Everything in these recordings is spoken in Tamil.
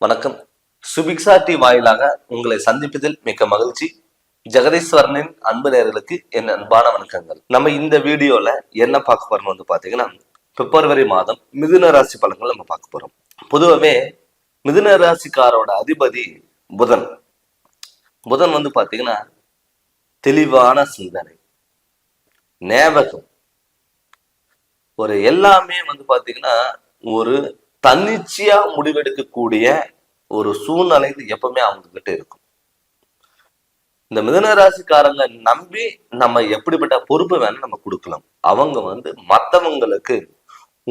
வணக்கம். சுபிக்ஷா டி வாயிலாக உங்களை சந்திப்பதில் மிக்க மகிழ்ச்சி. ஜெகதீஸ்வரனின் அன்பு நேயர்களுக்கு என் அன்பான வணக்கங்கள். நம்ம இந்த வீடியோல என்ன பார்க்க போறோம் பாத்தீங்கன்னா, பிப்ரவரி மாதம் மிதுன ராசி பலன்கள் நம்ம பார்க்க போறோம். பொதுவாகவே மிதுன ராசிக்காரோட அதிபதி புதன். புதன் பாத்தீங்கன்னா தெளிவான சிந்தனை, ஞாபகம், ஒரு எல்லாமே பாத்தீங்கன்னா ஒரு தன்னிச்சையா முடிவெடுக்கக்கூடிய ஒரு சூழ்நிலை எப்பவுமே அவங்க கிட்ட இருக்கும். இந்த மிதுன ராசிக்காரங்க நம்பி நம்ம எப்படிப்பட்ட பொறுப்பு வேணும் நம்ம கொடுக்கலாம். அவங்க மற்றவங்களுக்கு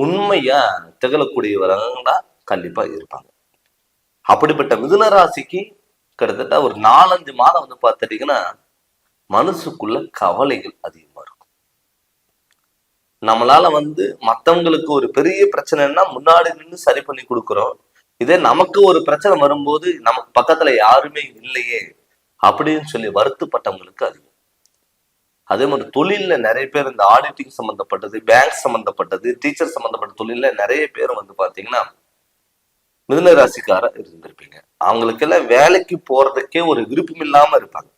உண்மையா திகழக்கூடியவர்களா கண்டிப்பா இருப்பாங்க. அப்படிப்பட்ட மிதுன ராசிக்கு கிட்டத்தட்ட ஒரு 4-5 மாதம் பார்த்துட்டீங்கன்னா மனசுக்குள்ள கவலைகள் அதிகமா இருக்கும். நம்மளால மத்தவங்களுக்கு ஒரு பெரிய பிரச்சனைன்னா முன்னாடி நின்று சரி பண்ணி கொடுக்குறோம். இதே நமக்கு ஒரு பிரச்சனை வரும்போது நமக்கு பக்கத்துல யாருமே இல்லையே அப்படின்னு சொல்லி வருத்தப்பட்டவங்களுக்கு அதிகம். அதே மாதிரி தொழில்ல நிறைய பேர் இந்த ஆடிட்டிங் சம்பந்தப்பட்டது, பேங்க் சம்பந்தப்பட்டது, டீச்சர் சம்பந்தப்பட்ட தொழில்ல நிறைய பேர் பாத்தீங்கன்னா மிதுன ராசிக்கார இருந்திருப்பீங்க. அவங்களுக்கு எல்லாம் வேலைக்கு போறதுக்கே ஒரு விருப்பம் இல்லாம இருப்பாங்க.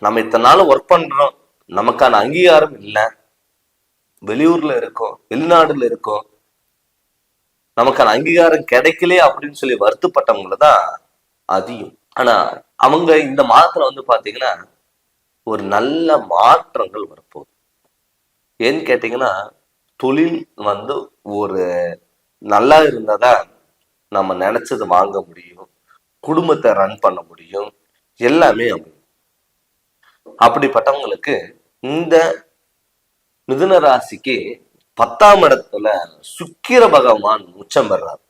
நம்ம இத்தனை நாள் ஒர்க் பண்றோம், நமக்கான அங்கீகாரம் இல்லை, வெளியூர்ல இருக்கோம், வெளிநாடுல இருக்கோம், நமக்கான அங்கீகாரம் கிடைக்கலையே அப்படின்னு சொல்லி வருத்தப்பட்டவங்களதான் அதிகம். ஆனா அவங்க இந்த மாதத்துல பாத்தீங்கன்னா ஒரு நல்ல மாற்றங்கள் வரப்போகுது. ஏன்னு கேட்டீங்கன்னா தொழில் ஒரு நல்லா இருந்தாதான் நம்ம நினைச்சது வாங்க முடியும், குடும்பத்தை ரன் பண்ண முடியும், எல்லாமே அமையும். அப்படிப்பட்டவங்களுக்கு இந்த மிதுன ராசிக்கு 10ஆம் இடத்துல சுக்கிர பகவான் உச்சம் பெறார்.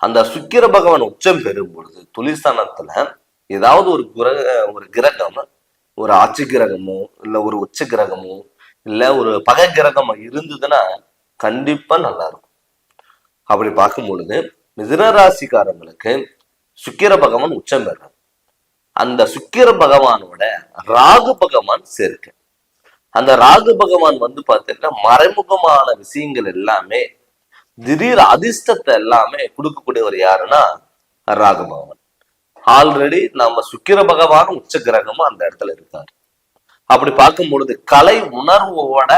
அந்த சுக்கிர பகவான் உச்சம் பெறும் பொழுது தொழிற்சானத்துல ஏதாவது ஒரு கிரகம், ஒரு ஆட்சி கிரகமோ இல்ல ஒரு உச்ச கிரகமோ இல்ல ஒரு பகை கிரகமோ இருந்ததுன்னா கண்டிப்பா நல்லா இருக்கும். அப்படி பார்க்கும் பொழுது மிதுன ராசிக்காரங்களுக்கு சுக்கிர பகவான் உச்சம் பெறார். அந்த சுக்கிர பகவானோட ராகு பகவான் சேர்க்க, அந்த ராகு பகவான் பாத்தீங்கன்னா மறைமுகமான விஷயங்கள் எல்லாமே, திடீர் அதிர்ஷ்டத்தை எல்லாமே கொடுக்கக்கூடியவர் யாருன்னா ராகு பகவான். ஆல்ரெடி நம்ம சுக்கிர பகவான் உச்ச கிரகமும் அந்த இடத்துல இருக்காரு. அப்படி பார்க்கும் பொழுது கலை உணர்வோட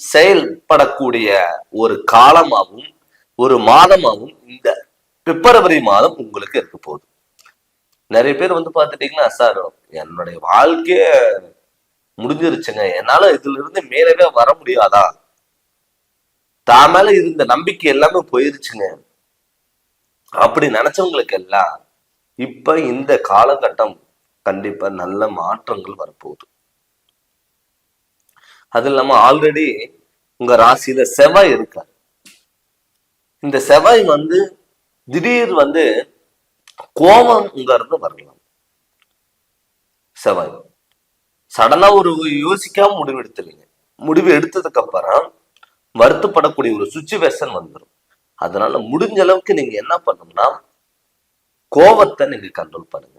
செயல்படக்கூடிய ஒரு காலமாகவும் ஒரு மாதமாகவும் இந்த பிப்ரவரி மாதம் உங்களுக்கு இருக்க போகுது. நிறைய பேர் பாத்துட்டீங்கன்னா, சார் என்னுடைய வாழ்க்கைய முடிஞ்சிருச்சுங்க, என்னால இதுல இருந்து மேலவே வர முடியாதா, தான் மேல இருந்த நம்பிக்கை எல்லாமே போயிருச்சுங்க அப்படி நினைச்சவங்களுக்கு எல்லாம் இப்ப இந்த காலகட்டம் கண்டிப்பா நல்ல மாற்றங்கள் வரப்போகுது. அது இல்லாம ஆல்ரெடி உங்க ராசியில செவ்வாய் இருக்கார். இந்த செவ்வாய் திடீர் கோபம்ங்கிறது வரலாம். செவ்வாய் சடனா ஒரு யோசிக்காம முடிவு எடுத்துருவீங்க. முடிவு எடுத்ததுக்கு அப்புறம் வருத்தப்படக்கூடிய ஒரு சுச்சுவேஷன் வந்துடும். அதனால முடிஞ்ச அளவுக்கு நீங்க என்ன பண்ணணும்னா கோபத்தை நீங்க கண்ட்ரோல் பண்ணுங்க.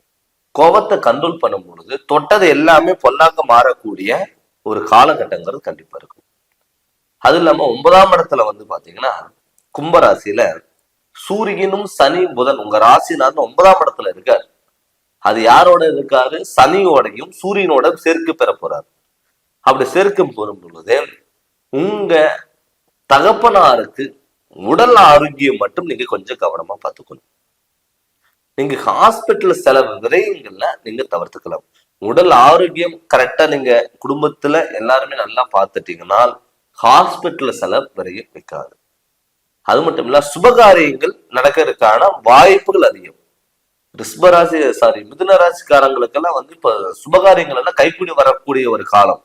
கோபத்தை கண்ட்ரோல் பண்ணும் பொழுது தொட்டது எல்லாமே பொல்லாக்க மாறக்கூடிய ஒரு காலகட்டங்கிறது கண்டிப்பா இருக்கும். அது இல்லாம 9ஆம் இடத்துல பாத்தீங்கன்னா கும்பராசியில சூரியனும் சனி புதன் உங்க ராசினார் 9ஆம் இடத்துல இருக்காரு. அது யாரோட இருக்காரு? சனியோடையும் சூரியனோட சேர்க்கை பெற போறாரு. அப்படி சேர்க்க போறும் பொழுது உங்க தகப்பனாருக்கு உடல் ஆரோக்கியம் மட்டும் நீங்க கொஞ்சம் கவனமா பார்த்துக்கணும். நீங்க ஹாஸ்பிட்டல் செலவு விரயங்கள்ல நீங்க தவிர்த்துக்கலாம். உடல் ஆரோக்கியம் கரெக்டா நீங்க குடும்பத்துல எல்லாருமே நல்லா பார்த்துட்டீங்கன்னா ஹாஸ்பிட்டல் செலவு விரயம் வைக்காது. அது மட்டும் இல்ல சுபகாரியங்கள் நடக்கிறதுக்கான வாய்ப்புகள் அதிகம். மிதுன ராசிக்காரங்களுக்கெல்லாம் இப்ப சுபகாரியங்கள் எல்லாம் கைப்பிடி வரக்கூடிய ஒரு காலம்.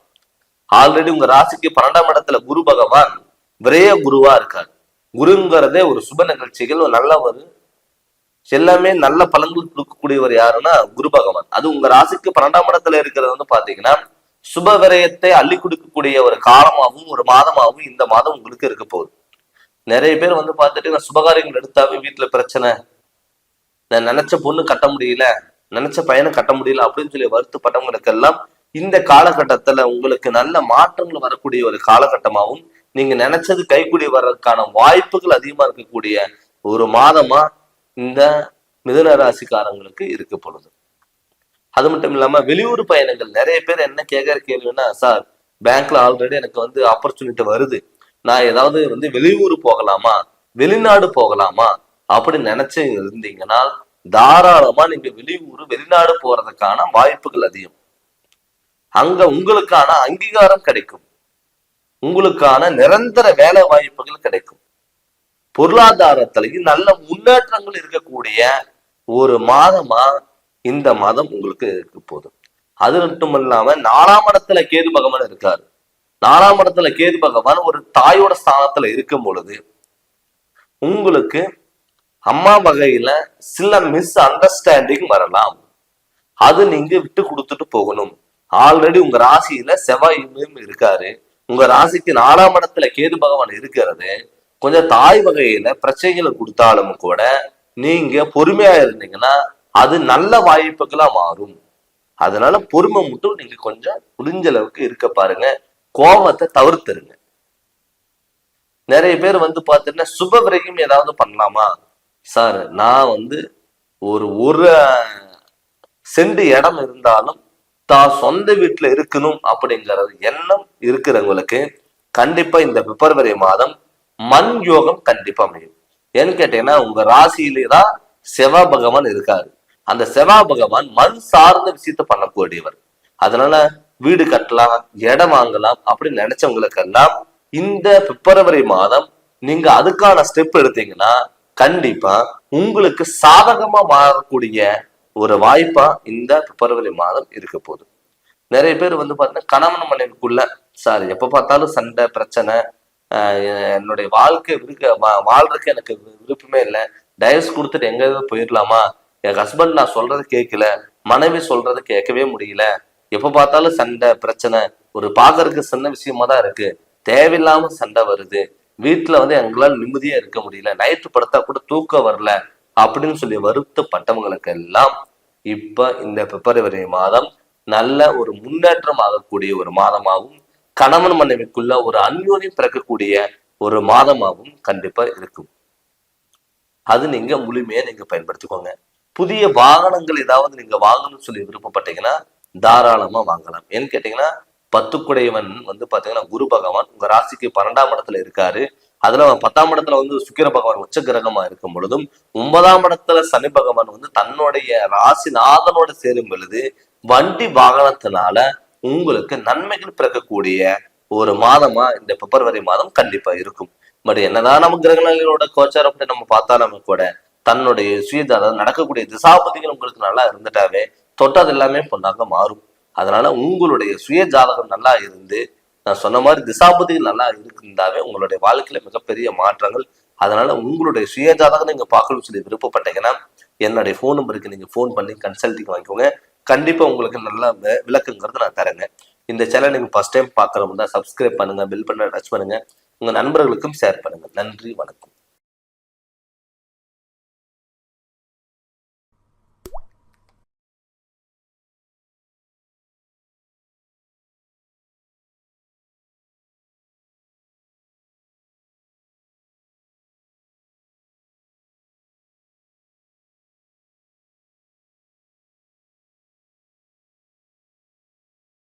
ஆல்ரெடி உங்க ராசிக்கு 12ஆம் இடத்துல குரு பகவான் விரய குருவா இருக்காரு. குருங்கிறதே ஒரு சுப நிகழ்ச்சிகள் நல்ல எல்லாமே நல்ல பலன்கள் கொடுக்கக்கூடியவர் யாருன்னா குரு பகவான். அது உங்க ராசிக்கு 12ஆம் இடத்துல இருக்கிறது பாத்தீங்கன்னா சுப விரயத்தை அள்ளி கொடுக்கக்கூடிய ஒரு காலமாகவும் ஒரு மாதமாகவும் இந்த மாதம் உங்களுக்கு இருக்க போகுது. நிறைய பேர் பார்த்துட்டு நான் சுபகாரியங்கள் எடுத்தாவே வீட்டுல பிரச்சனை, நான் நினைச்ச பொண்ணு கட்ட முடியல, நினைச்ச பையனை கட்ட முடியல அப்படின்னு சொல்லி வருத்தப்பட்டவங்களுக்கு எல்லாம் இந்த காலகட்டத்துல உங்களுக்கு நல்ல மாற்றங்கள் வரக்கூடிய ஒரு காலகட்டமாகவும் நீங்க நினைச்சது கைக்கூடி வர்றதுக்கான வாய்ப்புகள் அதிகமா இருக்கக்கூடிய ஒரு மாதமா இந்த மிதுன ராசிக்காரங்களுக்கு இருக்க பொழுது. அது மட்டும் இல்லாம வெளியூர் பயணங்கள் நிறைய பேர் என்ன கேட்கிற கேள்வின்னா, சார் பேங்க்ல ஆல்ரெடி எனக்கு ஆப்பர்ச்சுனிட்டி வருது, நான் ஏதாவது வெளியூர் போகலாமா, வெளிநாடு போகலாமா அப்படின்னு நினைச்சு இருந்தீங்கன்னா தாராளமா நீங்க வெளிநாடு போறதுக்கான வாய்ப்புகள் அதிகம். அங்க உங்களுக்கான அங்கீகாரம் கிடைக்கும், உங்களுக்கான நிரந்தர வேலை வாய்ப்புகள் கிடைக்கும், பொருளாதாரத்திலையும் நல்ல முன்னேற்றங்கள் இருக்கக்கூடிய ஒரு மாதமா இந்த மாதம் உங்களுக்கு இருக்க போதும். அது மட்டும் இல்லாம 4ஆம் இடத்துல கேது பகவான் இருக்காரு. 4ஆம் இடத்துல கேது பகவான் ஒரு தாயோட ஸ்தானத்துல இருக்கும் பொழுது உங்களுக்கு அம்மா வகையில சில மிஸ் அண்டர்ஸ்டாண்டிங் வரலாம். அது நீங்க விட்டு கொடுத்துட்டு போகணும். ஆல்ரெடி உங்க ராசியில செவ்வாய் இருக்காரு, உங்க ராசிக்கு 4ஆம் இடத்துல கேது பகவான் இருக்கிறது கொஞ்சம் தாய் வகையில பிரச்சனைகளை கொடுத்தாலும் கூட நீங்க பொறுமையா இருந்தீங்கன்னா அது நல்ல வாய்ப்புகளா மாறும். அதனால பொறுமை மட்டும் நீங்க கொஞ்சம் முடிஞ்ச அளவுக்கு இருக்க பாருங்க, கோபத்தை தவிர்த்துருங்க. நிறைய பேர் பாத்தீங்கன்னா சுப விரயம் ஏதாவது பண்ணலாமா சார், நான் ஒரு சென்ட் இடம் இருந்தாலும் தான் சொந்த வீட்டுல இருக்கணும் அப்படிங்கறது எண்ணம் இருக்கிறவங்களுக்கு கண்டிப்பா இந்த பிப்ரவரி மாதம் மண் யோகம் கண்டிப்பா அமையும். ஏன்னு கேட்டீங்கன்னா உங்க ராசியிலேதான் செவ்வாய் பகவான் இருக்காரு. அந்த செவ்வாய் பகவான் மண் சார்ந்த விஷயத்த பண்ணக்கூடியவர். அதனால வீடு கட்டலாம், இடம் வாங்கலாம் அப்படின்னு நினைச்சவங்களுக்கெல்லாம் இந்த பிப்ரவரி மாதம் நீங்க அதுக்கான ஸ்டெப் எடுத்தீங்கன்னா கண்டிப்பா உங்களுக்கு சாதகமா மாறக்கூடிய ஒரு வாய்ப்பா இந்த பிப்ரவரி மாதம் இருக்க போகுது. நிறைய பேர் பாத்தீங்கன்னா கணவன் மனைவிக்குள்ள சார் எப்ப பார்த்தாலும் சண்டை பிரச்சனை, என்னுடைய வாழ்க்கை வாழ்றதுக்கு எனக்கு விருப்பமே இல்லை, டைவர்ஸ் கொடுத்துட்டு எங்க போயிடலாமா, என் ஹஸ்பண்ட் நான் சொல்றது கேட்கல, மனைவி சொல்றது கேட்கவே முடியல, எப்ப பார்த்தாலும் சண்டை பிரச்சனை, ஒரு பாக்குறதுக்கு சின்ன விஷயமா தான் இருக்கு, தேவையில்லாம சண்டை வருது, வீட்டுல எங்களால் நிம்மதியா இருக்க முடியல, நைட்டு படுத்தா கூட தூக்கம் வரல அப்படின்னு சொல்லி வருத்தப்பட்டவங்களுக்கு எல்லாம் இப்ப இந்த பிப்ரவரி மாதம் நல்ல ஒரு முன்னேற்றம் ஆகக்கூடிய ஒரு மாதமாகவும் கணவன் மனைவிக்குள்ள ஒரு அந்யோன்யம் பிறக்கக்கூடிய ஒரு மாதமாகவும் கண்டிப்பா இருக்கும். அது நீங்க முழுமையா நீங்க பயன்படுத்திக்கோங்க. புதிய வாகனங்கள் ஏதாவது நீங்க வாங்கணும்னு சொல்லி விருப்பப்பட்டீங்கன்னா தாராளமா வாங்கலாம். ஏன்னு கேட்டீங்கன்னா 10 குடையவன் பாத்தீங்கன்னா குரு பகவான் உங்க ராசிக்கு 12ஆம் இடத்துல இருக்காரு. அதுல 10ஆம் இடத்துல சுக்கிர பகவான் உச்ச கிரகமா இருக்கும் பொழுதும் 9ஆம் இடத்துல சனி பகவான் தன்னுடைய ராசிநாதனோட சேரும் பொழுது வண்டி வாகனத்தினால உங்களுக்கு நன்மைகள் பிறக்கக்கூடிய ஒரு மாதமா இந்த பிப்ரவரி மாதம் கண்டிப்பா இருக்கும். பட் என்னதான் நம்ம கிரகணங்களோட கோச்சாரம் அப்படி நம்ம பார்த்தாலுமே கூட தன்னுடைய சுயஜாதகம் நடக்கக்கூடிய திசாபதிகள் உங்களுக்கு நல்லா இருந்துட்டாவே தொட்டது எல்லாமே பொண்ணாக மாறும். அதனால உங்களுடைய சுய ஜாதகம் நல்லா இருந்து நான் சொன்ன மாதிரி திசாபதிகள் நல்லா இருந்தாவே உங்களுடைய வாழ்க்கையில மிகப்பெரிய மாற்றங்கள். அதனால உங்களுடைய சுய ஜாதகம் நீங்க பார்க்கணும்னு சொல்லி விருப்பப்பட்டீங்கன்னா என்னுடைய ஃபோன் நம்பருக்கு நீங்க ஃபோன் பண்ணி கன்சல்டிங் வாங்கிக்கோங்க. கண்டிப்பா உங்களுக்கு நல்ல விளக்குங்கிறது நான் தரேங்க. இந்த சேனல் நீங்க ஃபர்ஸ்ட் டைம் பாக்குறவங்க தான் சப்ஸ்கிரைப் பண்ணுங்க, பெல் பட்டனை டச் பண்ணுங்க, உங்க நண்பர்களுக்கும் ஷேர் பண்ணுங்க. நன்றி, வணக்கம்.